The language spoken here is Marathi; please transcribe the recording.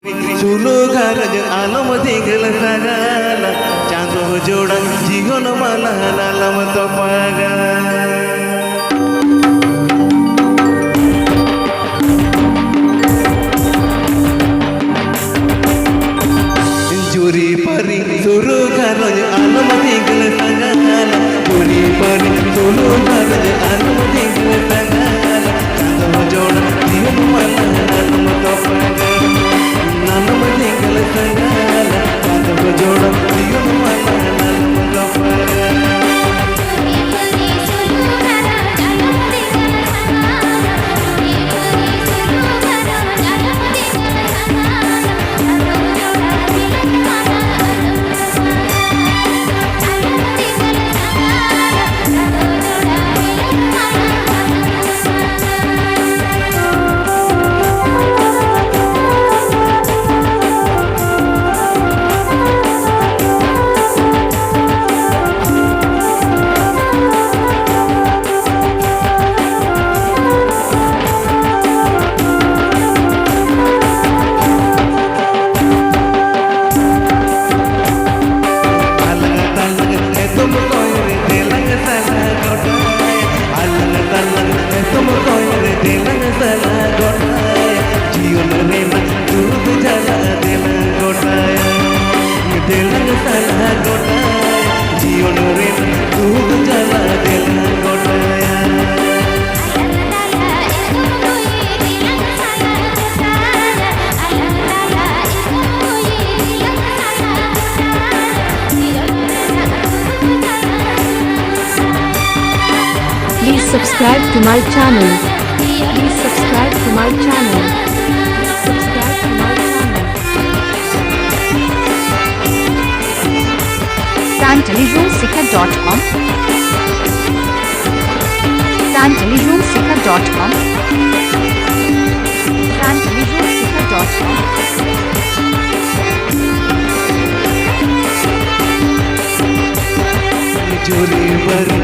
सुलूक घरज आलमती गेल सगाला चांदो जोड़ा जीवन मला लालम तो पागा जुरी परी सुलूक घरज आलमती गेल सगाला जुरी परी सुलूक घरज आलमती गेल सगाला चांदो जोड़ा जीवन मला लालम तो पागा नानम निकल संगाला बादब जोड़ा जीवन माला नानम गफारा परी सुलूक घरज आलमती गेल सगाला परी सुलूक घरज आलमती गेल सगाला बादब जोड़ा जीवन माला नानम गफारा आलमती गेल सगाला बादब जोड़ा जीवन माला नानम Please subscribe to my channel. Please subscribe to my channel. Subscribe to my channel. SantaliRusika.com. SantaliRusika.com. SantaliRusika.com. जुरी परी